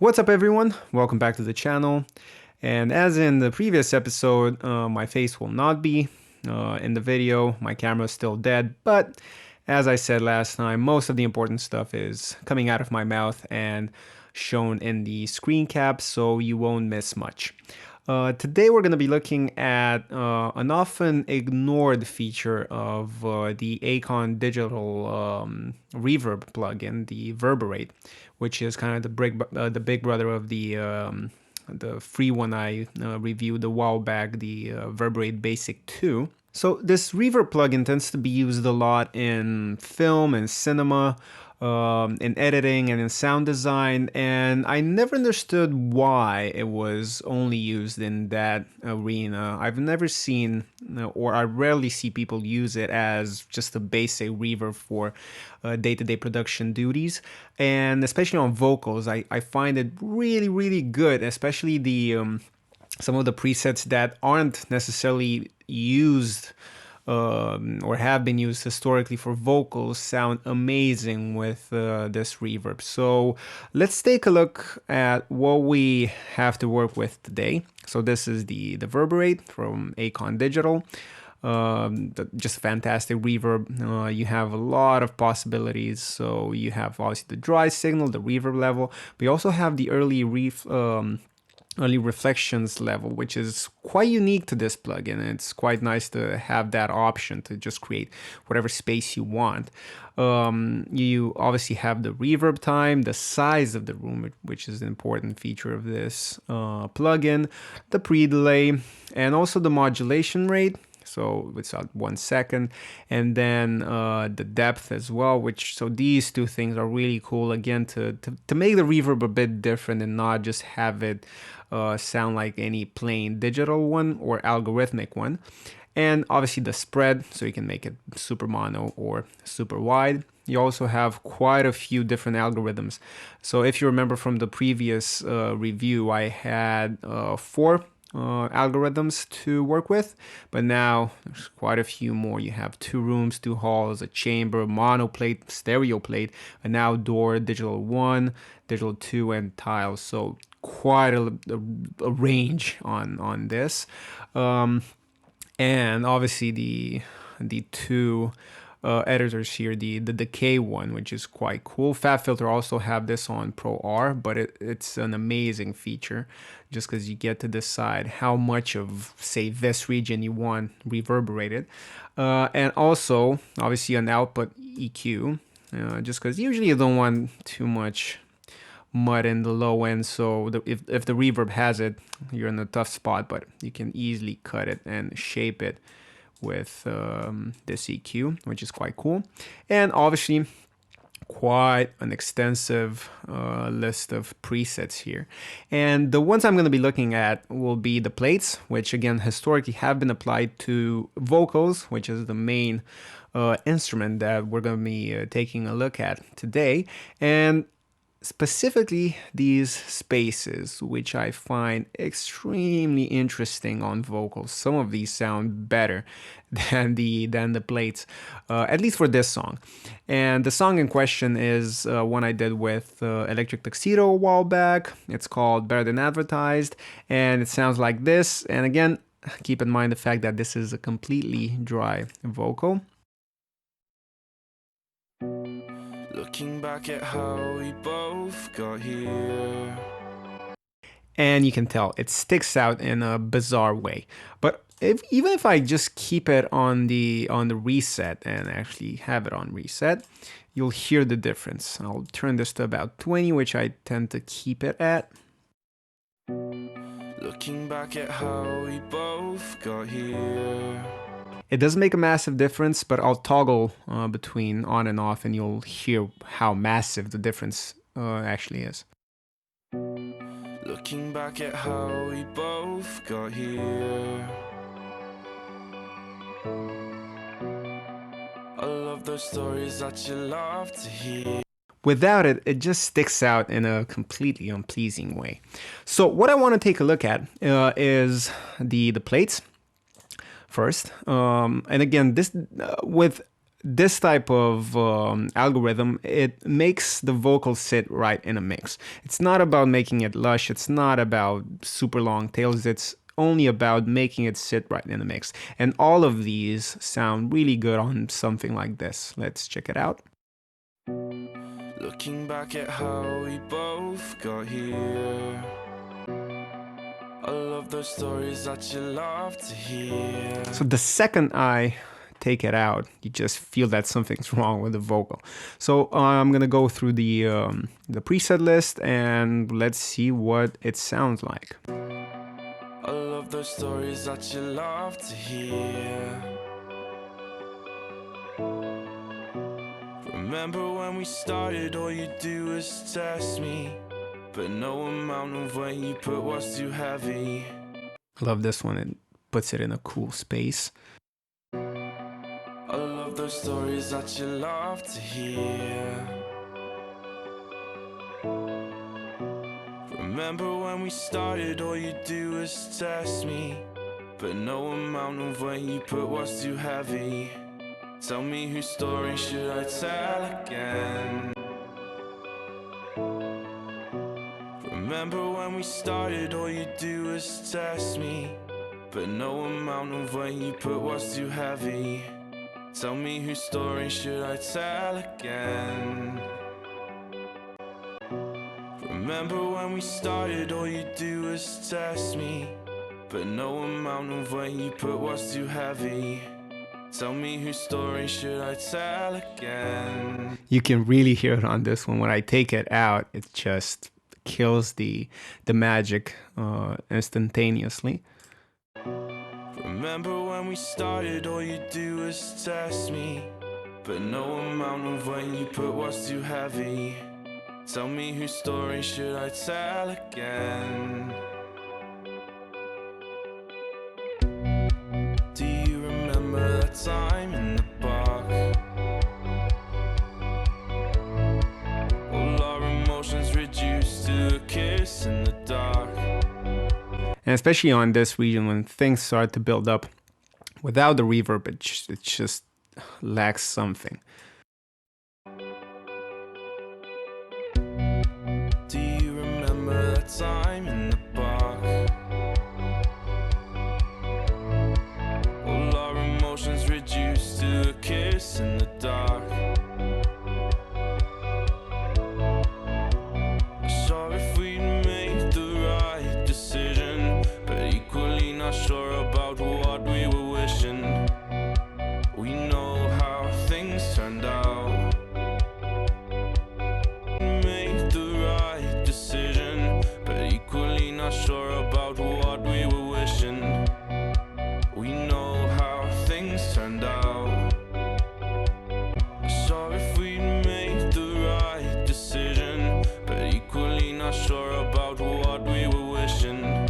What's up everyone? Welcome back to the channel. And as in the previous episode, my face will not be in the video. My camera is still dead, but as I said last time, most of the important stuff is coming out of my mouth and shown in the screen cap, so you won't miss much. Today we're going to be looking at an often ignored feature of the Acon Digital Reverb plugin, the Verberate, which is kind of the big brother of the free one I reviewed a while back, the Verberate Basic 2. So this reverb plugin tends to be used a lot in film and cinema, in editing and in sound design, and I never understood why it was only used in that arena. I've never seen, or I rarely see people use it as just a basic reverb for day-to-day production duties, and especially on vocals, I find it really good, especially the some of the presets that aren't necessarily used or have been used historically for vocals sound amazing with this reverb. So let's take a look at what we have to work with today. So this is the Verberate from Acon Digital. Just fantastic reverb. You have a lot of possibilities. So you have obviously the dry signal, the reverb level, but you also have the early reflections level, which is quite unique to this plugin. It's quite nice to have that option to just create whatever space you want. You obviously have the reverb time, the size of the room, which is an important feature of this plugin, the pre-delay, and also the modulation rate. So it's at 1 second, and then the depth as well, so these two things are really cool, again, to make the reverb a bit different and not just have it sound like any plain digital one or algorithmic one. And obviously the spread, so you can make it super mono or super wide. You also have quite a few different algorithms. So if you remember from the previous review, I had 4 algorithms to work with, but now there's quite a few more. You have 2 rooms, 2 halls, a chamber, mono plate, stereo plate, an outdoor, digital 1, digital 2, and tiles. So quite a range on this, and obviously the 2 editors here, the decay one, which is quite cool. FabFilter also have this on Pro R, but it's an amazing feature just because you get to decide how much of, say, this region you want reverberated, and also obviously an output EQ, just because usually you don't want too much mud in the low end, so if the reverb has it, you're in a tough spot, but you can easily cut it and shape it with this EQ, which is quite cool. And obviously quite an extensive list of presets here, and the ones I'm going to be looking at will be the plates, which again historically have been applied to vocals, which is the main instrument that we're going to be taking a look at today, and specifically these spaces, which I find extremely interesting on vocals. Some of these sound better than the plates, at least for this song. And the song in question is one I did with Electric Tuxedo a while back. It's called Better Than Advertised, and it sounds like this. And again, keep in mind the fact that this is a completely dry vocal. Looking back at how we both got here. And you can tell it sticks out in a bizarre way. But even if I just keep it on the reset and actually have it on reset, you'll hear the difference. I'll turn this to about 20, which I tend to keep it at. Looking back at how we both got here. It doesn't make a massive difference, but I'll toggle between on and off, and you'll hear how massive the difference actually is. Looking back at how we both got here. I love those stories that you love to hear. Without it, it just sticks out in a completely unpleasing way. So what I want to take a look at is the plates first, and again, this with this type of algorithm, it makes the vocal sit right in a mix. It's not about making it lush. It's not about super long tails. It's only about making it sit right in the mix. And all of these sound really good on something like this. Let's check it out. Looking back at how we both got here, I love those stories that you love to hear. So the second I take it out, you just feel that something's wrong with the vocal. So I'm gonna go through the preset list and let's see what it sounds like. I love those stories that you love to hear. Remember when we started, all you do is test me, but no amount of weight you put was too heavy. I love this one, it puts it in a cool space. I love those stories that you love to hear. Remember when we started, all you do is test me, but no amount of weight you put was too heavy. Tell me whose story should I tell again? Remember when we started, all you do is test me, but no amount of weight you put was too heavy. Tell me whose story should I tell again? Remember when we started, all you do is test me, but no amount of weight you put was too heavy. Tell me whose story should I tell again? You can really hear it on this one. When I take it out, it just kills the magic instantaneously. Remember when we started, all you do is test me, but no amount of weight you put was too heavy. Tell me whose story should I tell again? Do you remember that time in the park? All our emotions reduced to a kiss in the dark. And especially on this region, when things start to build up without the reverb, it just lacks something. Do you remember that time in the park? All our emotions reduced to a kiss in the dark. Not sure if we'd made the right decision, but equally not sure about what we were wishing. We know how things turned out. Made the right decision, but equally not sure about what we were wishing. We know how things turned out. Not sure if we made the right decision, but equally not sure about what we were wishing.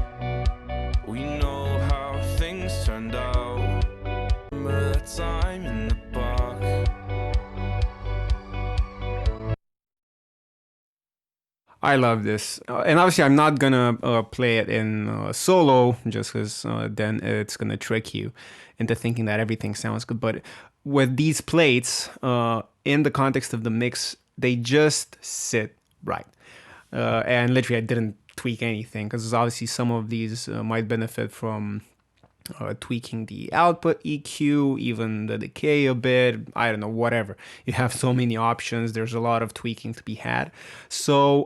We know how things turned out. Remember that time in the park? I love this. And obviously I'm not gonna play it in solo, just because then it's gonna trick you into thinking that everything sounds good. But with these plates, in the context of the mix, they just sit right. And literally I didn't tweak anything, because obviously some of these might benefit from tweaking the output EQ, even the decay a bit, I don't know, whatever. You have so many options, there's a lot of tweaking to be had. So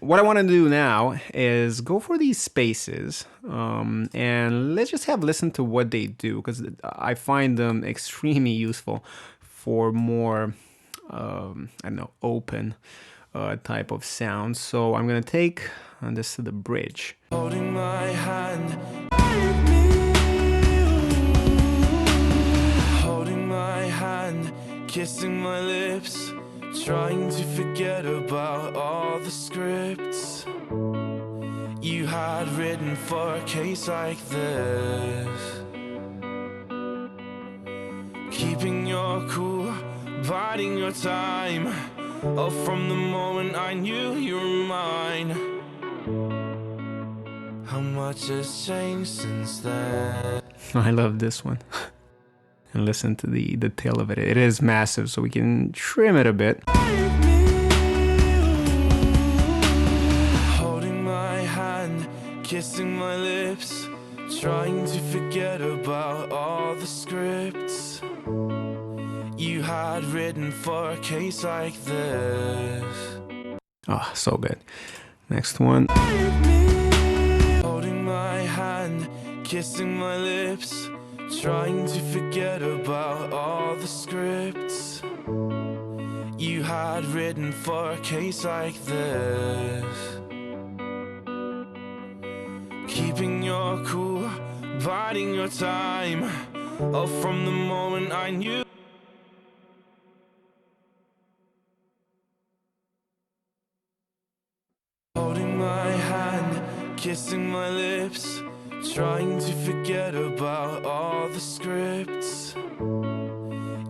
what I want to do now is go for these spaces and let's just have a listen to what they do, because I find them extremely useful for more, I don't know, open type of sound. So I'm gonna take this to the bridge. Holding my hand, holding my hand, kissing my lips, trying to forget about all the scripts you had written for a case like this. Keeping your cool, biding your time. Oh, from the moment I knew you were mine. How much has changed since then? I love this one. and listen to the tail of it. It is massive, so we can trim it a bit. Holding my hand, kissing my lips, trying to forget about all the scripts you had written for a case like this. Oh, so good. Next one. Holding my hand, kissing my lips, trying to forget about all the scripts you had written for a case like this. Keeping your cool, biding your time. Oh, from the moment I knew. Holding my hand, kissing my lips, trying to forget about all the scripts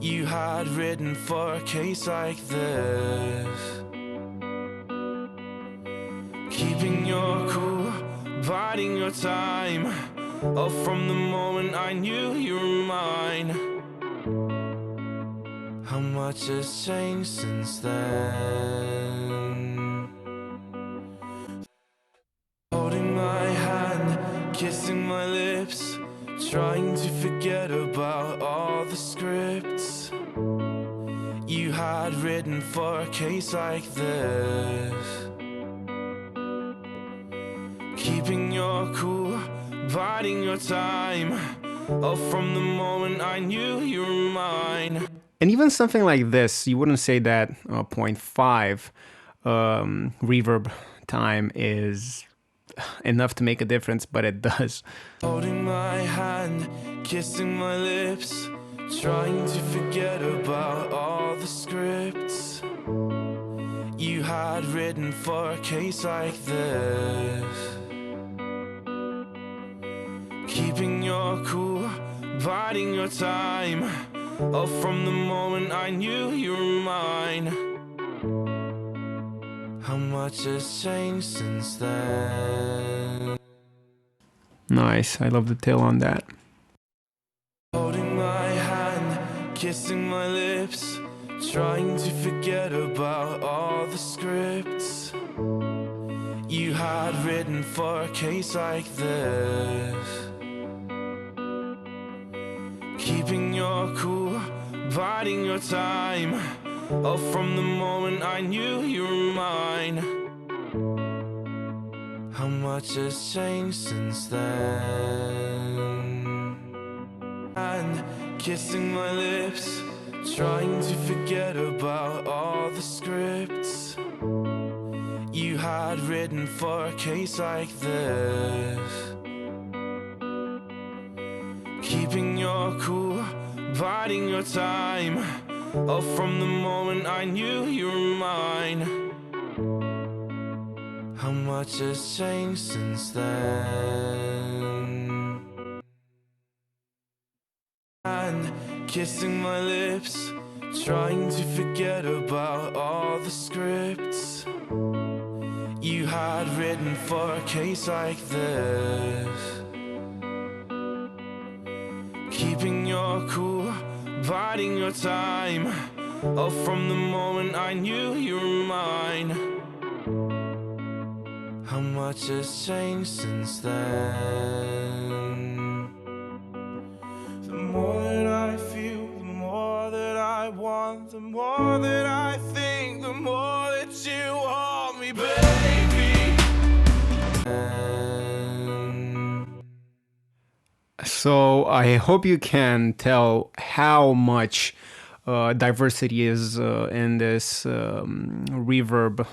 you had written for a case like this. Keeping your cool, biding your time. Oh, from the moment I knew you were mine. How much has changed since then? Holding my hand, kissing my lips, trying to forget about all the scripts you had written for a case like this. Keeping your cool, biding your time. Oh, from the moment I knew you were mine. And even something like this, you wouldn't say that 0.5 reverb time is enough to make a difference, but it does. Holding my hand, kissing my lips, trying to forget about all the scripts you had written for a case like this. Keeping your cool, biding your time. Oh, from the moment I knew you were mine. How much has changed since then? Nice. I love the tail on that. Holding my hand, kissing my lips, trying to forget about all the scripts you had written for a case like this. Keeping your cool, biding your time. Oh, from the moment I knew you were mine. How much has changed since then? And kissing my lips, trying to forget about all the scripts you had written for a case like this. Keeping your cool, biding your time. Oh, from the moment I knew you were mine. How much has changed since then? And kissing my lips, trying to forget about all the scripts you had written for a case like this. Keeping your cool, biding your time. Oh, from the moment I knew you were mine. How much has changed since then? The more that I feel, the more that I want, the more that I think, the more that you want me, baby. So I hope you can tell how much diversity is in this reverb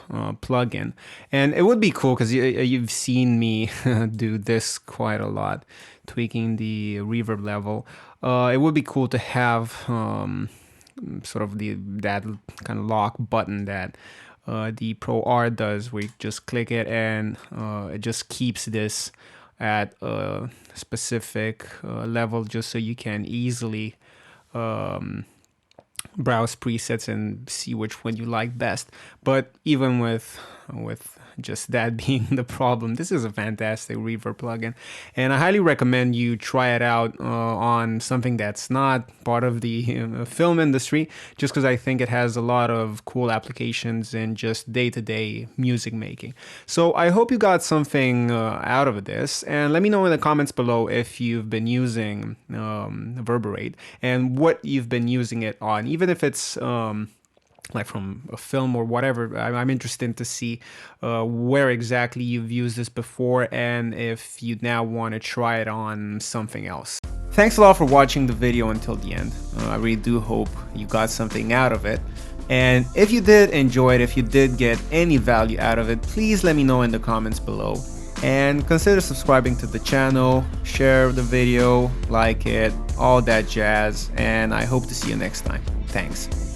plugin. And it would be cool because you've seen me do this quite a lot, tweaking the reverb level. It would be cool to have sort of that kind of lock button that the Pro R does, where you just click it and it just keeps this at a specific level, just so you can easily browse presets and see which one you like best. But even with with just that being the problem. This is a fantastic reverb plugin, and I highly recommend you try it out on something that's not part of the film industry, just because I think it has a lot of cool applications in just day-to-day music making. So I hope you got something out of this, and let me know in the comments below if you've been using Verberate and what you've been using it on, even if it's like from a film or whatever. I'm interested to see where exactly you've used this before and if you now want to try it on something else. Thanks a lot for watching the video until the end. I really do hope you got something out of it. And if you did enjoy it, if you did get any value out of it, please let me know in the comments below. And consider subscribing to the channel, share the video, like it, all that jazz, and I hope to see you next time. Thanks.